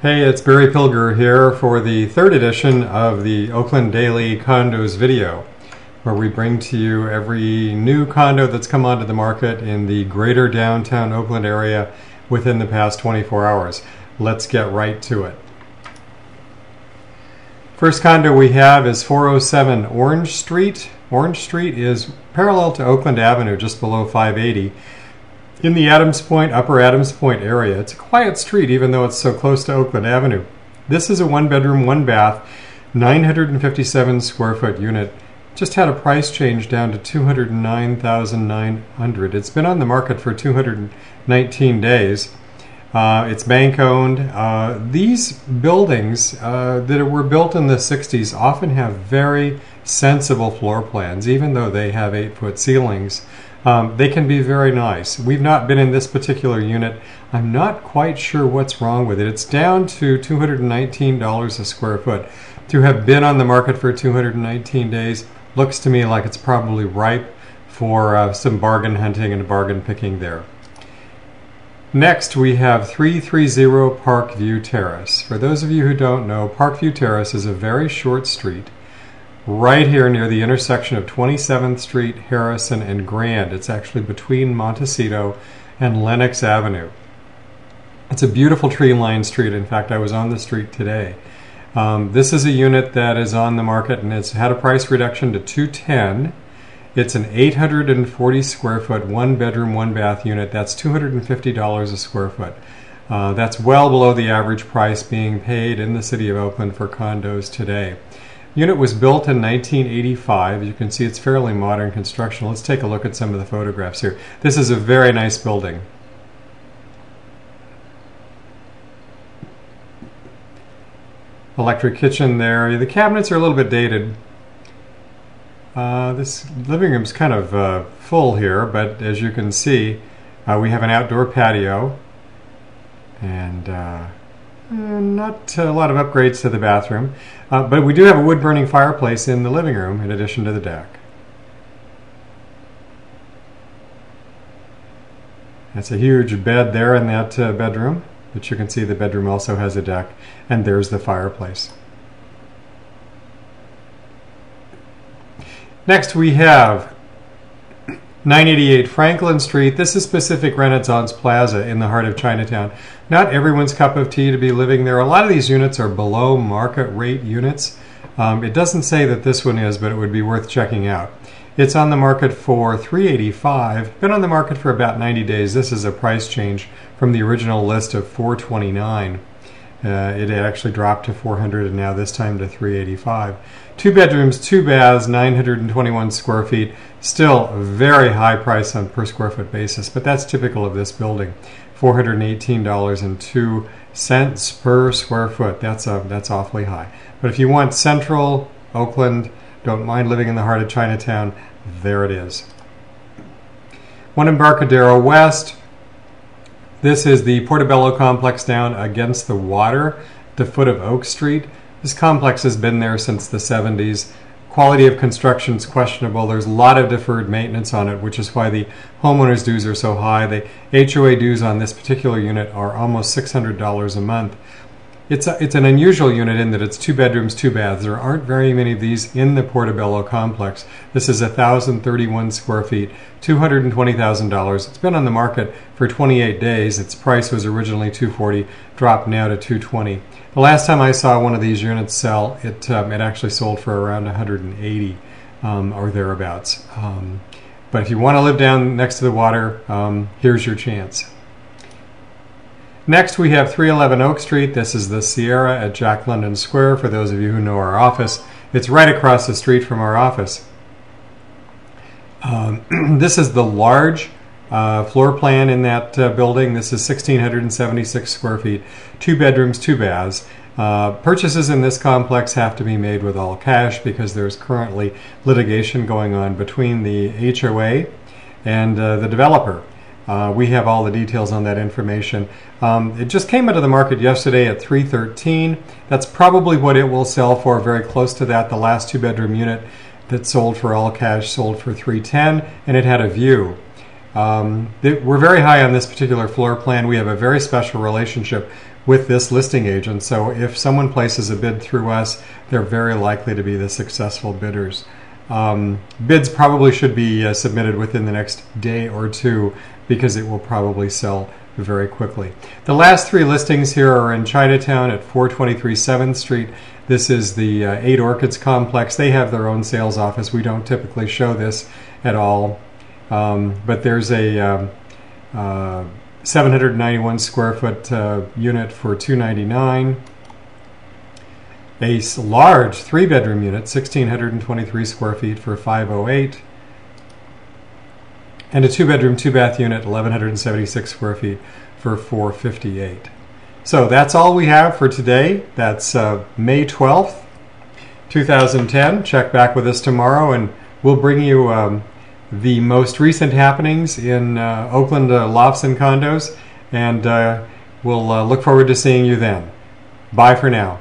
Hey, it's Barry Pilger here for the third edition of the Oakland Daily Condos video, where we bring to you every new condo that's come onto the market in the greater downtown Oakland area within the past 24 hours. Let's get right to it. First condo we have is 407 Orange Street. Orange Street is parallel to Oakland Avenue, just below 580. In the Adams Point, Upper Adams Point area. It's a quiet street even though it's so close to Oakland Avenue. This is a one bedroom, one bath, 957 square foot unit. Just had a price change down to $209,900. It's been on the market for 219 days. It's bank owned. These buildings that were built in the 60s often have very sensible floor plans, even though they have 8-foot ceilings. They can be very nice. We've not been in this particular unit. I'm not quite sure what's wrong with it. It's down to $219 a square foot. To have been on the market for 219 days looks to me like it's probably ripe for some bargain hunting and bargain picking there. Next, we have 330 Parkview Terrace. For those of you who don't know, Parkview Terrace is a very short street right here near the intersection of 27th Street, Harrison, and Grand. It's actually between Montecito and Lenox Avenue. It's a beautiful tree-lined street. In fact, I was on the street today. This is a unit that is on the market and it's had a price reduction to $210,000. It's an 840 square foot, one bedroom, one bath unit. That's $250 a square foot. That's well below the average price being paid in the city of Oakland for condos today. Unit was built in 1985. You can see it's fairly modern construction. Let's take a look at some of the photographs here. This is a very nice building. Electric kitchen there. The cabinets are a little bit dated. This living room's kind of full here, but as you can see, we have an outdoor patio and not a lot of upgrades to the bathroom, but we do have a wood-burning fireplace in the living room in addition to the deck. That's a huge bed there in that bedroom, but you can see the bedroom also has a deck, and there's the fireplace. Next we have 988 Franklin Street. This is Pacific Renaissance Plaza in the heart of Chinatown. Not everyone's cup of tea to be living there. A lot of these units are below market rate units. It doesn't say that this one is, but it would be worth checking out. It's on the market for $385,000. Been on the market for about 90 days. This is a price change from the original list of $429,000. It actually dropped to $400,000 and now this time to $385,000. 2 bedrooms, 2 baths, 921 square feet. Still a very high price on per square foot basis, but that's typical of this building. $418.02 per square foot. That's awfully high. But if you want central Oakland, don't mind living in the heart of Chinatown, there it is. One Embarcadero West. This is the Portobello complex down against the water, the foot of Oak Street. This complex has been there since the 70s. Quality of construction is questionable. There's a lot of deferred maintenance on it, which is why the homeowners' dues are so high. The HOA dues on this particular unit are almost $600 a month. It's an unusual unit in that it's 2 bedrooms, 2 baths. There aren't very many of these in the Portobello complex. This is 1,031 square feet, $220,000. It's been on the market for 28 days. Its price was originally $240,000, dropped now to $220,000. The last time I saw one of these units sell, it actually sold for around $180,000 or thereabouts. But if you want to live down next to the water, here's your chance. Next we have 311 Oak Street. This is the Sierra at Jack London Square, for those of you who know our office. It's right across the street from our office. This is the large floor plan in that building. This is 1,676 square feet, 2 bedrooms, 2 baths. Purchases in this complex have to be made with all cash because there's currently litigation going on between the HOA and the developer. We have all the details on that information. It just came into the market yesterday at $313,000. That's probably what it will sell for, very close to that. The last 2-bedroom unit that sold for all cash sold for $310,000, and it had a view. We're very high on this particular floor plan. We have a very special relationship with this listing agent, so if someone places a bid through us, they're very likely to be the successful bidders. Bids probably should be submitted within the next day or two because it will probably sell very quickly. The last three listings here are in Chinatown at 423 7th Street. This is the 8 Orchids complex. They have their own sales office. We don't typically show this at all, but there's a 791 square foot unit for $299. A large 3-bedroom unit, 1,623 square feet for $508. And a 2-bedroom, 2-bath unit, 1,176 square feet for $458. So that's all we have for today. That's May 12th, 2010. Check back with us tomorrow and we'll bring you the most recent happenings in Oakland lofts and condos, and we'll look forward to seeing you then. Bye for now.